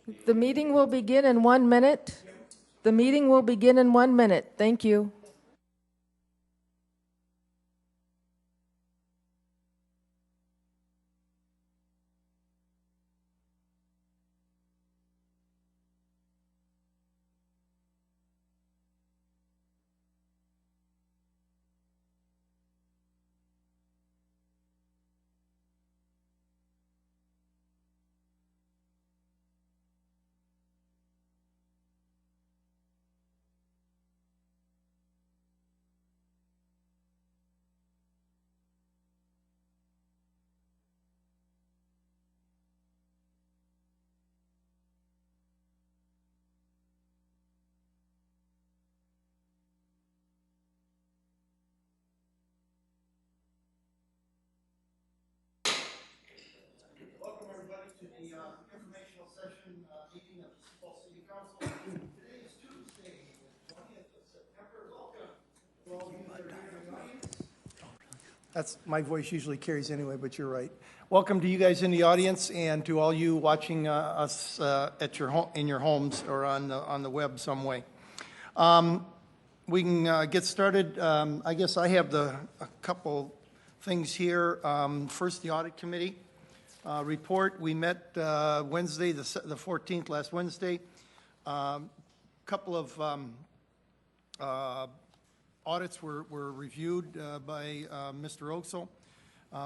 The meeting will begin in 1 minute. The meeting will begin in 1 minute. Thank you. Welcome everybody to the informational session meeting of the Sioux Falls City Council. Today is Tuesday, the 20th of September. Welcome to all of you that are here in the audience. That's my voice usually carries anyway, but you're right. Welcome to you guys in the audience and to all you watching us at your in your homes or on the web some way. We can get started. I guess I have a couple things here. First, the audit committee. Report. We met Wednesday, the 14th, last Wednesday. Couple of audits were reviewed by Mr. Oaksel.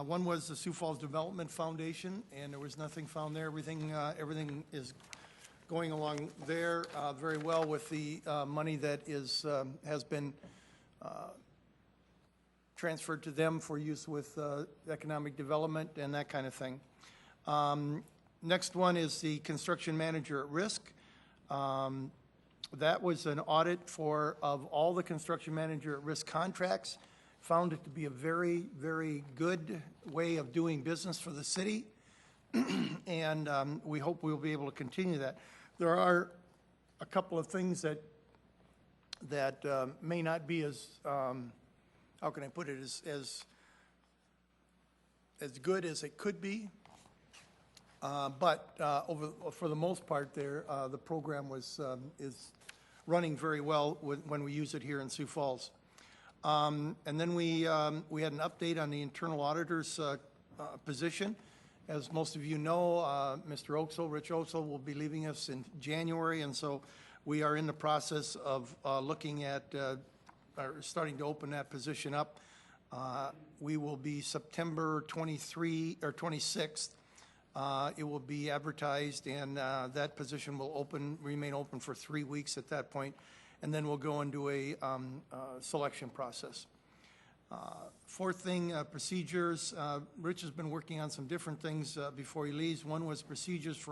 One was the Sioux Falls Development Foundation, and there was nothing found there. Everything is going along there very well with the money that has been transferred to them for use with economic development and that kind of thing. Next one is the construction manager at risk. That was an audit of all the construction manager at risk contracts. Found it to be a very, very good way of doing business for the city. And we hope we'll be able to continue that. There are a couple of things that may not be as, how can I put it, as good as it could be. But for the most part, the program is running very well when we use it here in Sioux Falls. And then we had an update on the internal auditor's position. As most of you know, Mr. Oaksel, Rich Oaksel, will be leaving us in January, and so we are in the process of looking at starting to open that position up. We will be September 23 or 26th. It will be advertised, and that position will remain open for 3 weeks at that point, and then we'll go into a selection process. Fourth thing, procedures. Rich has been working on some different things before he leaves. One was procedures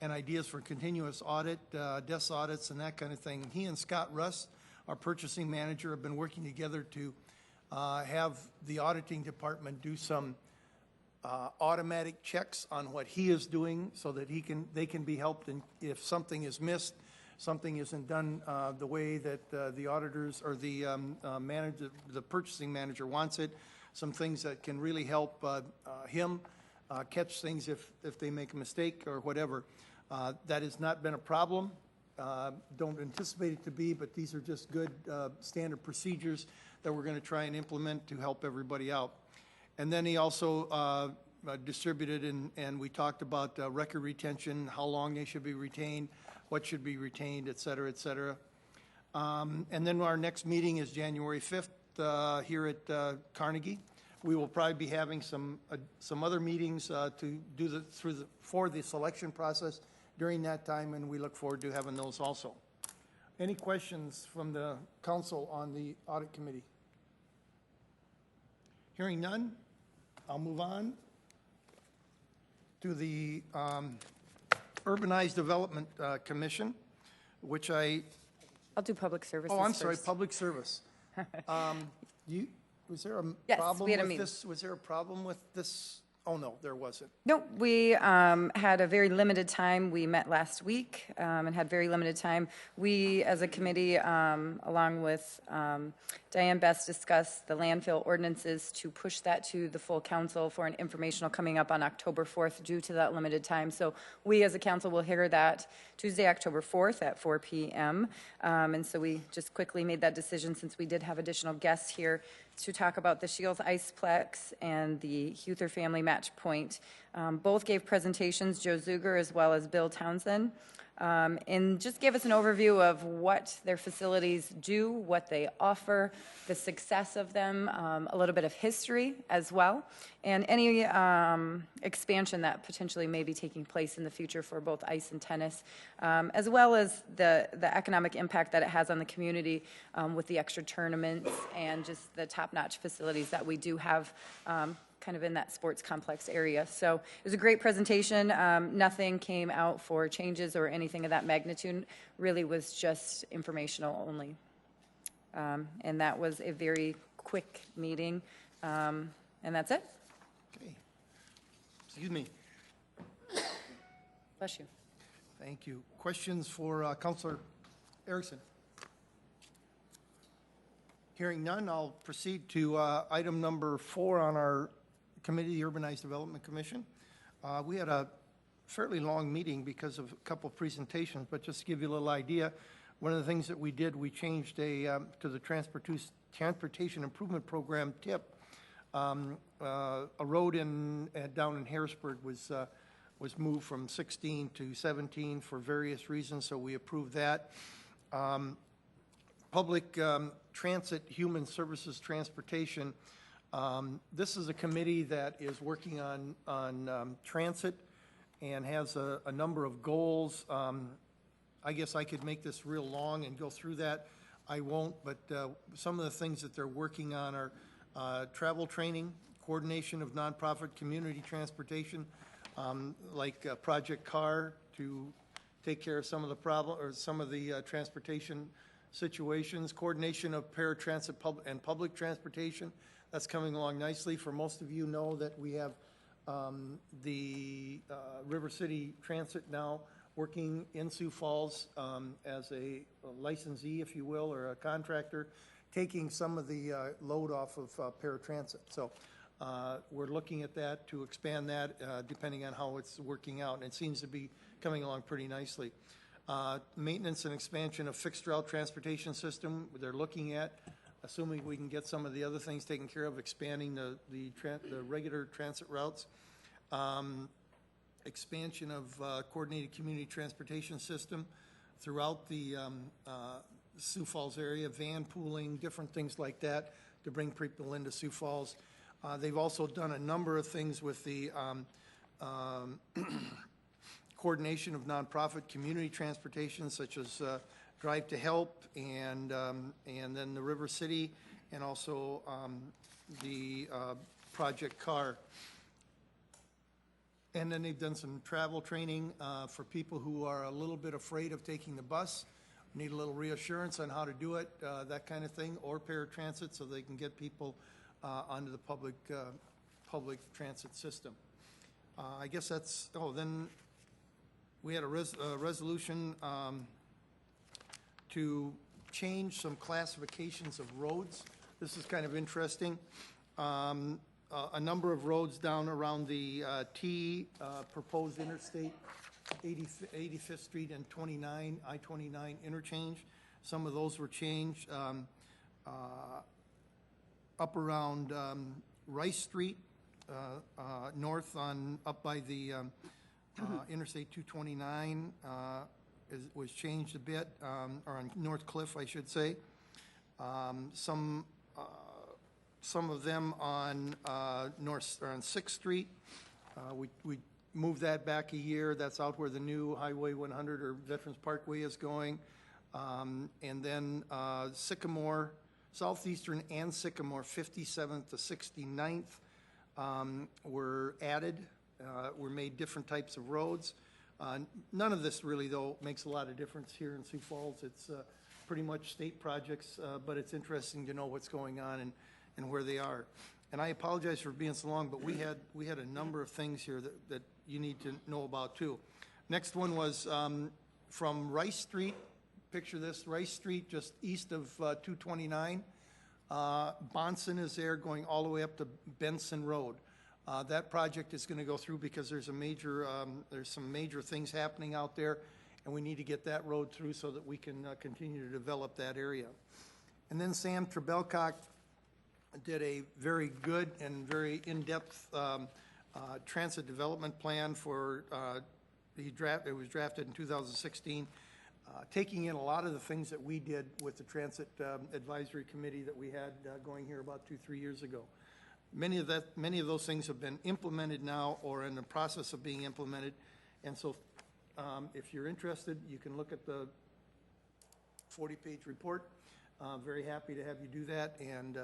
and ideas for continuous audit, desk audits, and that kind of thing. He and Scott Russ, our purchasing manager, have been working together to have the auditing department do some automatic checks on what he is doing so that they can be helped, and if something is missed, something isn't done the way that the auditors or the purchasing manager wants it, some things that can really help him catch things if they make a mistake or whatever. That has not been a problem. Don't anticipate it to be, but these are just good standard procedures that we're going to try and implement to help everybody out. And then he also distributed, and we talked about record retention, how long they should be retained, what should be retained, et cetera, et cetera. And then our next meeting is January 5th here at Carnegie. We will probably be having some other meetings to do for the selection process during that time, and we look forward to having those also. Any questions from the council on the audit committee? Hearing none, I'll move on to the Urbanized Development Commission, which I'll do public service. Oh, I'm sorry, public service. Was there a problem with this? Was there a problem with this? Oh, no, there wasn't. No, we had a very limited time. We met last week and had very limited time. We, as a committee, along with Diane Best discussed the landfill ordinances to push that to the full council for an informational coming up on October 4th due to that limited time. So we as a council will hear that Tuesday, October 4th at 4 p.m. And so we just quickly made that decision since we did have additional guests here to talk about the Shields Iceplex and the Huther Family Match Point. Both gave presentations, Joe Zuger as well as Bill Townsend, and just gave us an overview of what their facilities do, what they offer, the success of them, a little bit of history as well, and any expansion that potentially may be taking place in the future for both ice and tennis, as well as the economic impact that it has on the community with the extra tournaments and just the top-notch facilities that we do have kind of in that sports complex area. So it was a great presentation. Nothing came out for changes or anything of that magnitude. Really was just informational only. And that was a very quick meeting. And that's it. Okay. Excuse me. Bless you. Thank you. Questions for Councilor Erickson? Hearing none, I'll proceed to item number 4 on our committee, the Urbanized Development Commission. We had a fairly long meeting because of a couple of presentations, but just to give you a little idea, one of the things that we did, we changed to the Transportation Improvement Program tip. A road down in Harrisburg was moved from 16 to 17 for various reasons, so we approved that. Public Transit, Human Services Transportation. This is a committee that is working on transit and has a number of goals. I guess I could make this real long and go through that. I won't, but some of the things that they're working on are travel training, coordination of nonprofit community transportation, like Project CAR to take care of some of the transportation situations, coordination of paratransit and public transportation. That's coming along nicely. For most of you know that we have the River City Transit now working in Sioux Falls as a licensee, if you will, or a contractor, taking some of the load off of paratransit. So we're looking at that to expand that depending on how it's working out, and it seems to be coming along pretty nicely. Maintenance and expansion of fixed route transportation system, they're looking at, assuming we can get some of the other things taken care of, expanding the regular transit routes. Expansion of coordinated community transportation system throughout the Sioux Falls area, van pooling, different things like that to bring people into Sioux Falls. They've also done a number of things with the coordination of nonprofit community transportation, such as Drive to Help and then the River City, and also the Project CAR. And then they've done some travel training for people who are a little bit afraid of taking the bus, need a little reassurance on how to do it, that kind of thing, or paratransit, so they can get people onto the public transit system. I guess that's, then we had a resolution to change some classifications of roads. This is kind of interesting. A number of roads down around the proposed interstate, 85th Street and I-29 interchange. Some of those were changed. Up around Rice Street, north up by the Interstate 229 was changed a bit, or on North Cliff, I should say. Some of them on on 6th Street. We moved that back a year. That's out where the new Highway 100 or Veterans Parkway is going. And then Sycamore, Southeastern and Sycamore, 57th to 69th were added. Were made different types of roads. None of this really, though, makes a lot of difference here in Sioux Falls. It's pretty much state projects, but it's interesting to know what's going on and where they are. And I apologize for being so long, but we had a number of things here that you need to know about too. Next one was from Rice Street. Picture this, Rice Street, just east of 229. Bonson is there going all the way up to Benson Road. That project is going to go through because there's some major things happening out there, and we need to get that road through so that we can continue to develop that area. And then Sam Trebelcock did a very good and very in-depth transit development plan for, it was drafted in 2016, taking in a lot of the things that we did with the Transit Advisory Committee that we had going here about 2-3 years ago. Many of those things have been implemented now or in the process of being implemented. And so if you're interested, you can look at the 40-page report. Very happy to have you do that, and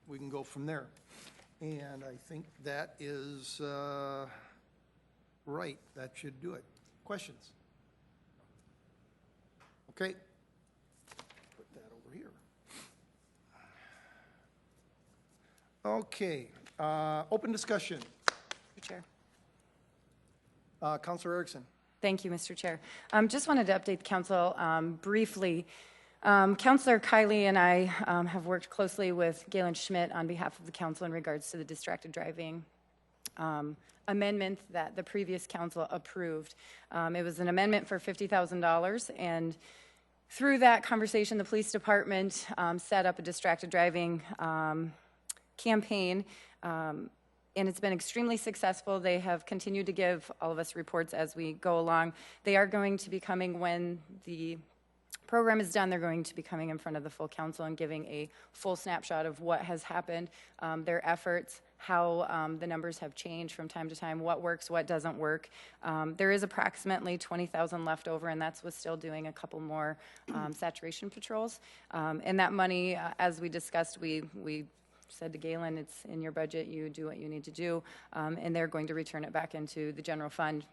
we can go from there. And I think that is right. That should do it. Questions? Okay. Put that over here. Okay. Open discussion. Mr. Chair. Councilor Erickson. Thank you, Mr. Chair. Just wanted to update the council briefly. Councilor Kiley and I have worked closely with Galen Schmidt on behalf of the council in regards to the distracted driving amendment that the previous council approved. It was an amendment for $50,000, and through that conversation, the police department set up a distracted driving campaign, and it's been extremely successful. They have continued to give all of us reports as we go along. They are going to be coming when the program is done. They're going to be coming in front of the full council and giving a full snapshot of what has happened, their efforts, how the numbers have changed from time to time, what works, what doesn't work. There is approximately 20,000 left over, and that's with still doing a couple more saturation patrols. And that money, as we discussed, we said to Galen, it's in your budget, you do what you need to do, and they're going to return it back into the general fund.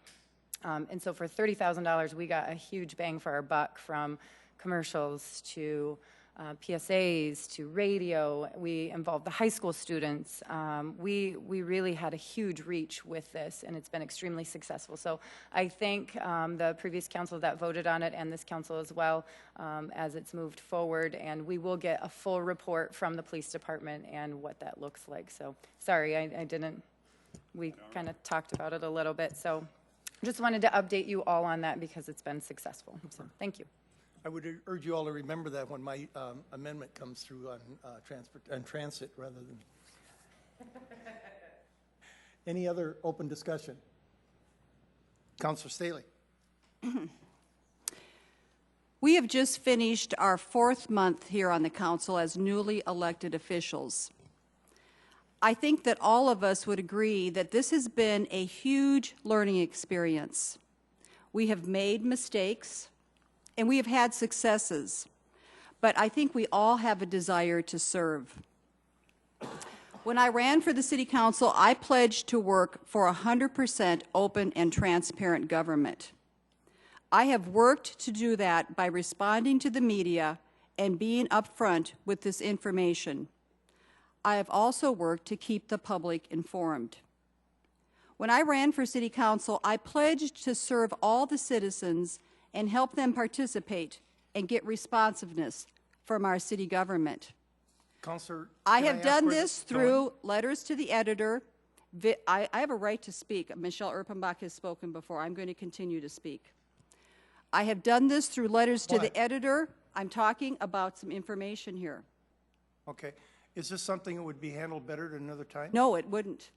And so for $30,000, we got a huge bang for our buck, from commercials to PSAs to radio. We involved the high school students. We really had a huge reach with this, and it's been extremely successful. So I thank the previous council that voted on it and this council as well as it's moved forward, and we will get a full report from the police department and what that looks like. So sorry, I didn't, we kind of talked about it a little bit. So just wanted to update you all on that because it's been successful. So thank you. I would urge you all to remember that when my amendment comes through on transit rather than. Any other open discussion? Councilor Staley. We have just finished our 4th month here on the council as newly elected officials. I think that all of us would agree that this has been a huge learning experience. We have made mistakes, and we have had successes, but I think we all have a desire to serve. When I ran for the City Council, I pledged to work for 100% open and transparent government. I have worked to do that by responding to the media and being upfront with this information. I have also worked to keep the public informed. When I ran for City Council, I pledged to serve all the citizens and help them participate and get responsiveness from our city government. Councilor, I have done this through letters to the editor. I have a right to speak. Michelle Erpenbach has spoken before. I'm going to continue to speak. I have done this through letters to the editor. I'm talking about some information here. Okay. Is this something that would be handled better at another time? No, it wouldn't.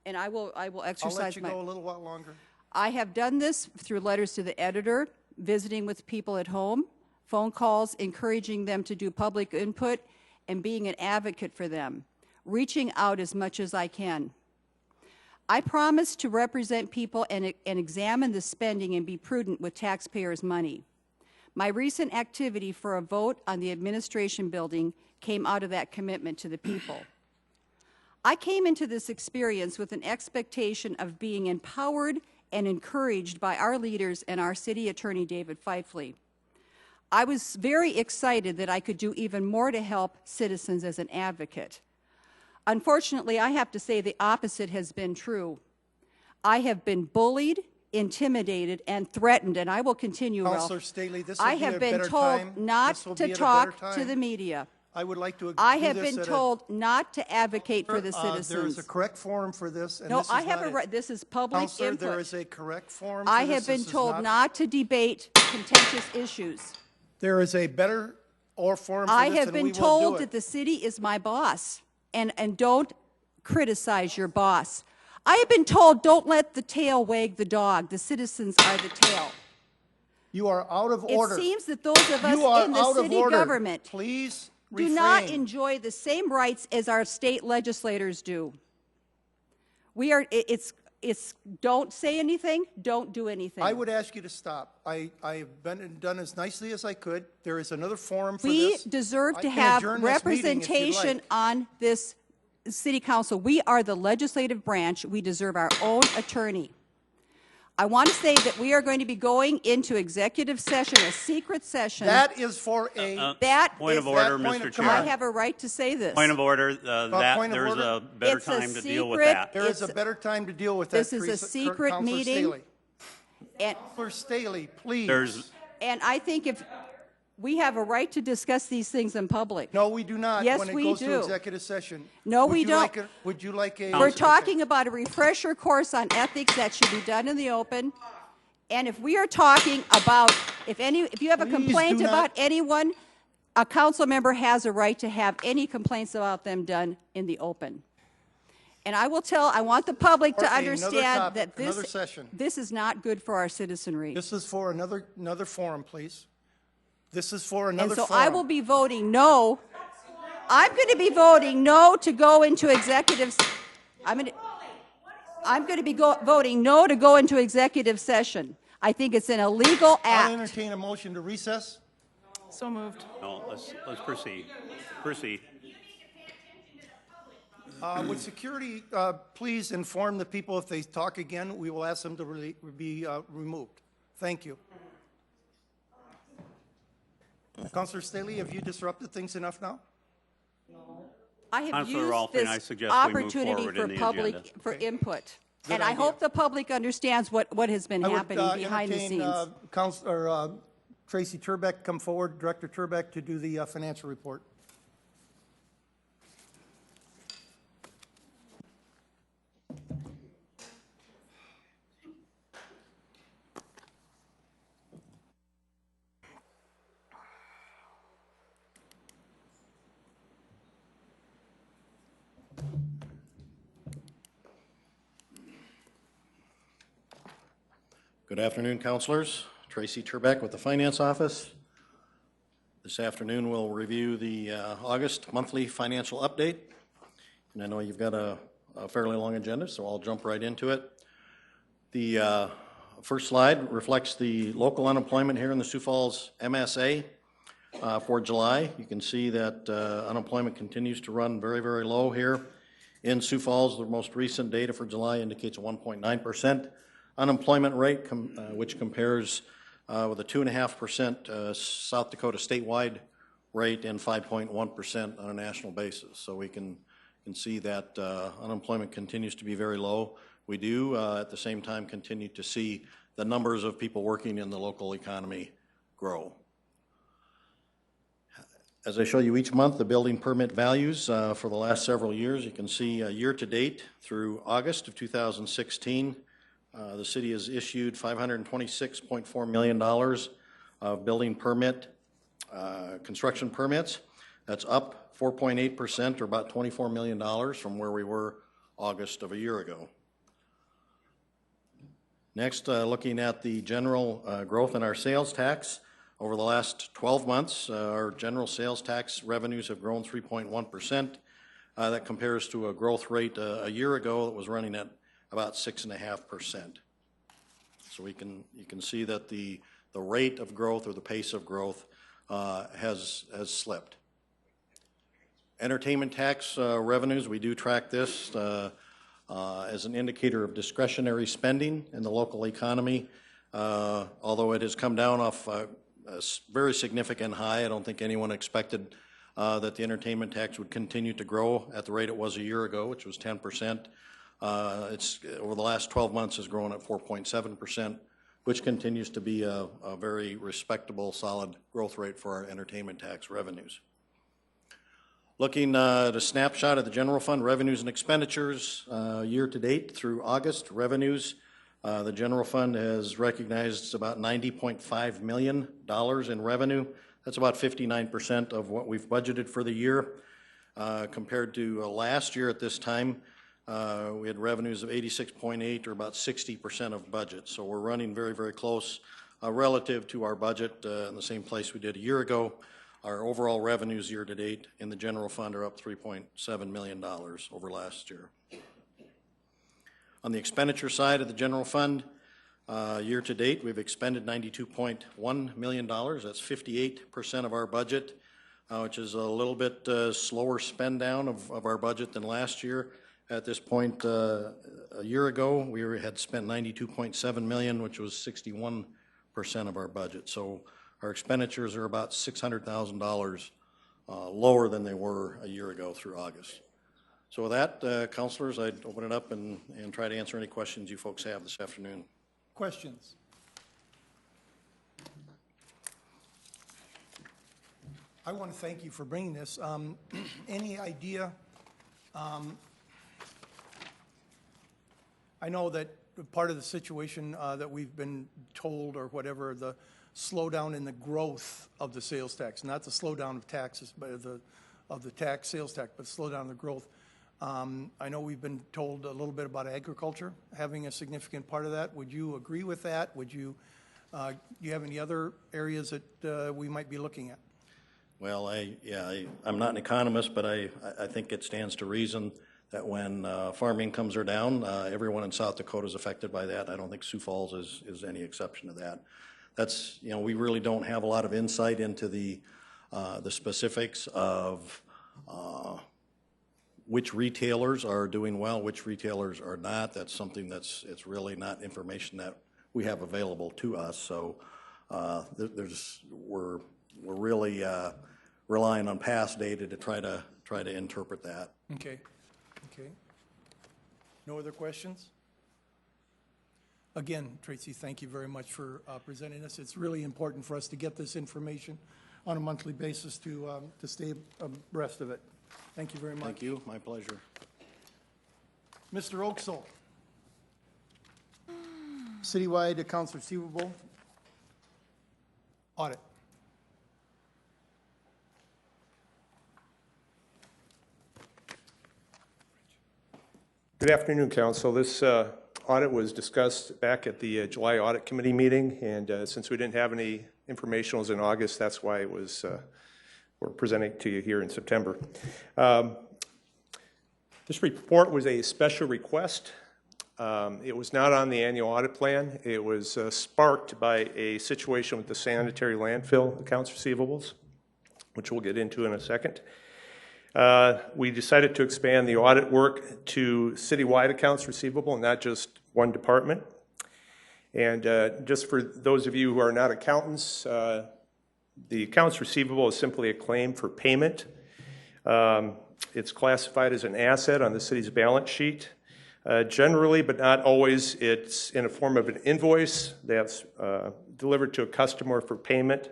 And I will exercise I'll let you go a little while longer. I have done this through letters to the editor, visiting with people at home, phone calls encouraging them to do public input, and being an advocate for them, reaching out as much as I can. I promise to represent people and examine the spending and be prudent with taxpayers' money. My recent activity for a vote on the administration building came out of that commitment to the people. I came into this experience with an expectation of being empowered and encouraged by our leaders and our city attorney, David Fifley. I was very excited that I could do even more to help citizens as an advocate. Unfortunately, I have to say the opposite has been true. I have been bullied, intimidated, and threatened, and I will continue, Ralph. Councilor Staley, this will I be have a been better told time. not This will to be at a talk better to time. the media. I would like to I do have this been at a- told not to advocate for the There is citizens. a correct forum for this, and No, this is I have not a it. right, this is public Counselor, there input. is a correct forum for I this. have been This is told not to debate contentious issues. There is a better or forum for I this, have and we been will do told it. that the city is my boss, and don't criticize your boss. I have been told don't let the tail wag the dog. The citizens are the tail. You are out of order. It seems that those of us You are in the out of city order. government Please do refrain. not enjoy the same rights as our state legislators do. We are, it's don't say anything, don't do anything. I would ask you to stop. I have done as nicely as I could. There is another forum for We this. deserve I to can have adjourn this meeting if you'd representation like. on this city council. We are the legislative branch. We deserve our own attorney. I want to say that we are going to be going into executive session, a secret session. That is for a. That Point is- of order, that point Mr. of- Chair. come I on. have a right to say this. Point of order, point of there's order? a better It's a time to deal with secret- that. There is a It's- better time to deal with that. This is a Teresa- secret Counselor meeting. Staley. And, Counselor Staley, please. There's, and I think if we have a right to discuss these things in public. No, we do not. Yes, when it we goes do. to executive session. No, Would we you don't. like would you like a? We're talking about a refresher course on ethics that should be done in the open. And if we are talking about, if you have a Please complaint do not- about anyone, a council member has a right to have any complaints about them done in the open. And I want the public to Okay, another understand topic, that another session. this is not good for our citizenry. This is for another forum, please. This is for And another so forum. I will be voting no. I'm going to be voting no to go into executive. I'm going to be voting no to go into executive session. I think it's an illegal I'll act. entertain a motion to recess. So moved. no, let's proceed. Proceed. Would security please inform the people if they talk again, we will ask them to be removed. Thank you. Councilor Staley, have you disrupted things enough now? I have Councilor used Rolfing, I this suggest we move opportunity forward for in the public, agenda. for input. Good And I idea. hope the public understands what has been I would happening behind the entertain scenes. Councilor Tracy Turbeck come forward, Director Turbeck, to do the financial report. Good afternoon, councilors. Tracy Turbeck with the Finance Office. This afternoon, we'll review the August monthly financial update. And I know you've got a fairly long agenda, so I'll jump right into it. The first slide reflects the local unemployment here in the Sioux Falls MSA for July. You can see that unemployment continues to run very, very low here in Sioux Falls. The most recent data for July indicates a 1.9% unemployment rate, which compares with a 2.5% South Dakota statewide rate and 5.1% on a national basis. So we can see that unemployment continues to be very low. We do, at the same time, continue to see the numbers of people working in the local economy grow. As I show you each month, the building permit values for the last several years, you can see year-to-date through August of 2016, the city has issued $526.4 million of building permit construction permits. That's up 4.8%, or about $24 million from where we were August of a year ago. Next, looking at the general growth in our sales tax. Over the last 12 months, our general sales tax revenues have grown 3.1%. That compares to a growth rate a year ago that was running at about 6.5%. So you can see that the rate of growth or the pace of growth has slipped. Entertainment tax revenues, we do track this as an indicator of discretionary spending in the local economy. Although it has come down off a very significant high, I don't think anyone expected that the entertainment tax would continue to grow at the rate it was a year ago, which was 10%. It's over the last 12 months has grown at 4.7%, which continues to be a very respectable, solid growth rate for our entertainment tax revenues. Looking at a snapshot of the general fund revenues and expenditures year to date through August. Revenues, the general fund has recognized about $90.5 million in revenue. That's about 59% of what we've budgeted for the year. Compared to last year at this time, we had revenues of 86.8, or about 60% of budget. So we're running very, very close relative to our budget in the same place we did a year ago. Our overall revenues year to date in the general fund are up $3.7 million over last year. On the expenditure side of the general fund, year to date, we've expended $92.1 million. That's 58% of our budget, which is a little bit slower spend down of our budget than last year. At this point, a year ago, we had spent $92.7 million, which was 61% of our budget. So our expenditures are about $600,000 lower than they were a year ago through August. So with that, councilors, I'd open it up and try to answer any questions you folks have this afternoon. Questions? I want to thank you for bringing this. Any idea? I know that part of the situation that we've been told, or whatever, the slowdown in the growth of the sales tax, not the slowdown of taxes, but of the tax sales tax, but slowdown in the growth. I know we've been told a little bit about agriculture having a significant part of that. Would you agree with that? Would you, do you have any other areas that we might be looking at? Well, I'm not an economist, but I think it stands to reason that when farm incomes are down, everyone in South Dakota is affected by that. I don't think Sioux Falls is any exception to that. That's, you know, we really don't have a lot of insight into the specifics of which retailers are doing well, which retailers are not. That's something it's really not information that we have available to us. So we're really relying on past data to try to interpret that. Okay. Okay. No other questions? Again, Tracy, thank you very much for presenting us. It's really important for us to get this information on a monthly basis to stay abreast of it. Thank you very much. Thank you. My pleasure. Mr. Oaksall, citywide accounts receivable audit. Good afternoon, Council. This audit was discussed back at the July Audit Committee meeting, and since we didn't have any informationals in August, that's why it was we're presenting to you here in September. This report was a special request. It was not on the annual audit plan. It was sparked by a situation with the sanitary landfill accounts receivables, which we'll get into in a second. We decided to expand the audit work to citywide accounts receivable and not just one department. And just for those of you who are not accountants, the accounts receivable is simply a claim for payment. It's classified as an asset on the city's balance sheet. Generally, but not always, it's in a form of an invoice that's delivered to a customer for payment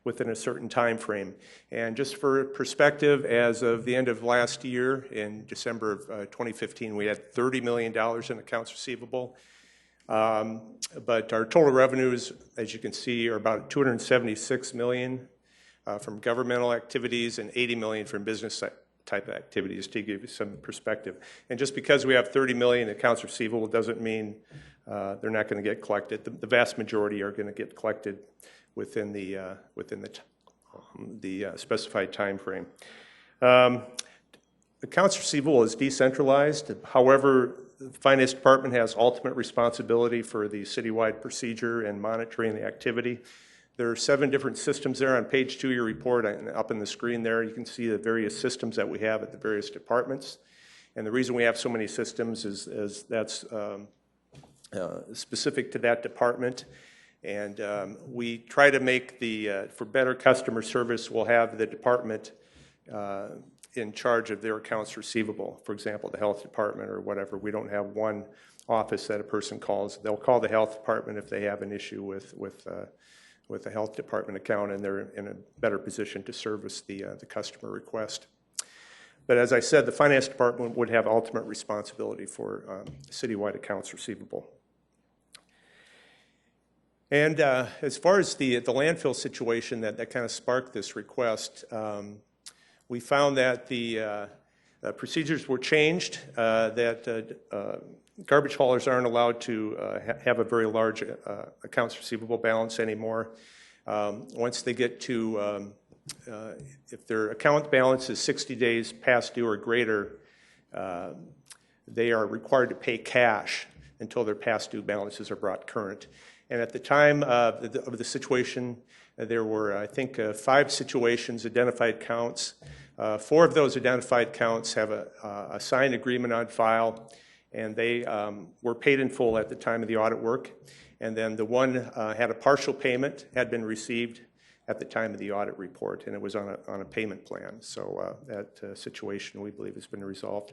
within a certain time frame. And just for perspective, as of the end of last year, in December of 2015, we had $30 million in accounts receivable. But our total revenues, as you can see, are about $276 million from governmental activities and $80 million from business type activities, to give you some perspective. And just because we have $30 million in accounts receivable doesn't mean they're not going to get collected. The vast majority are going to get collected within the specified time frame. Accounts receivable is decentralized. However, the Finance Department has ultimate responsibility for the citywide procedure and monitoring the activity. There are 7 different systems there on page 2 of your report, and up in the screen there you can see the various systems that we have at the various departments. And the reason we have so many systems is that's specific to that department. And we try to make for better customer service, we'll have the department in charge of their accounts receivable. For example, the health department or whatever. We don't have one office that a person calls. They'll call the health department if they have an issue with the health department account, and they're in a better position to service the customer request. But as I said, the finance department would have ultimate responsibility for citywide accounts receivable. And as far as the landfill situation that kind of sparked this request, we found that the procedures were changed, that garbage haulers aren't allowed to have a very large accounts receivable balance anymore. Once they get to, if their account balance is 60 days past due or greater, they are required to pay cash until their past due balances are brought current. And at the time of the situation, there were, I think, 5 situations, identified counts. 4 of those identified counts have a signed agreement on file, and they were paid in full at the time of the audit work. And then the one had a partial payment, had been received at the time of the audit report, and it was on a payment plan. So that situation, we believe, has been resolved.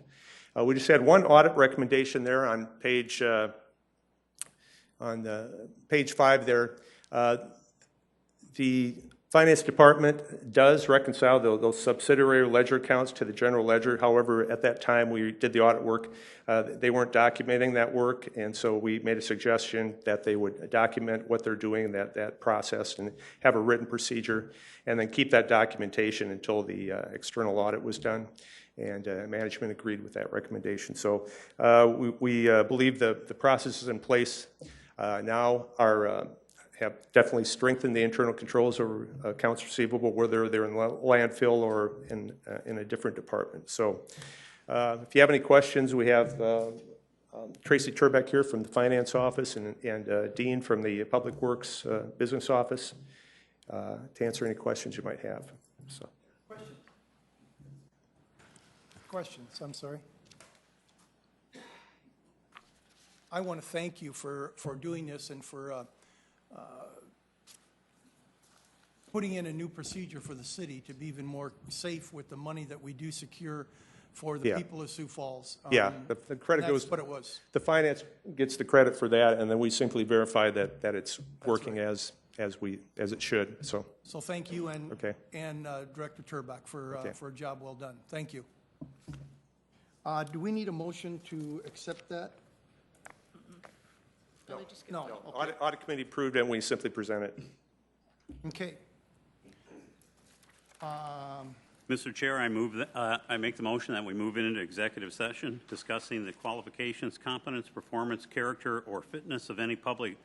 We just had one audit recommendation there on page 5 there. The finance department does reconcile those subsidiary ledger accounts to the general ledger. However, at that time we did the audit work, they weren't documenting that work, and so we made a suggestion that they would document what they're doing, that process, and have a written procedure, and then keep that documentation until the external audit was done. And management agreed with that recommendation. So we believe the processes in place now have definitely strengthened the internal controls over accounts receivable, whether they're in landfill or in a different department. So if you have any questions, we have Tracy Turbeck here from the finance office and Dean from the Public Works business office to answer any questions you might have. So. Questions, I'm sorry. I want to thank you for doing this and for putting in a new procedure for the city to be even more safe with the money that we do secure for the people of Sioux Falls. Yeah, the credit goes. That's what it was. The finance gets the credit for that, and then we simply verify that it's working as it should. So thank you and okay. and Director Turbeck for a job well done. Thank you. Do we need a motion to accept that? No. Okay. Audit committee approved, and we simply present it. Okay. Mr. Chair, I make the motion that we move into executive session discussing the qualifications, competence, performance, character, or fitness of any public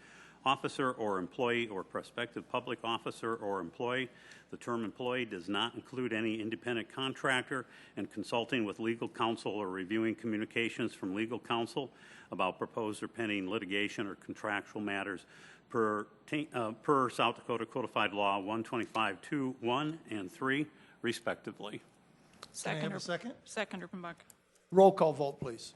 officer or employee or prospective public officer or employee. The term employee does not include any independent contractor, and consulting with legal counsel or reviewing communications from legal counsel about proposed or pending litigation or contractual matters per South Dakota Codified Law 125(2)(1) and 3, respectively. Can I have a second? Second, Erpenbach. Roll call vote, please.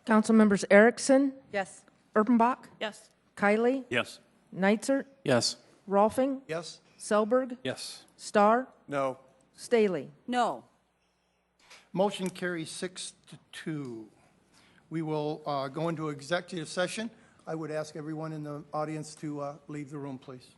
Council members Erickson, Yes. Erpenbach, Yes. Kiley, Yes. Neitzer, Yes. Rolfing, Yes? Selberg, Yes. Starr, No. Staley. No. Motion carries 6-2. We will go into executive session. I would ask everyone in the audience to leave the room, please.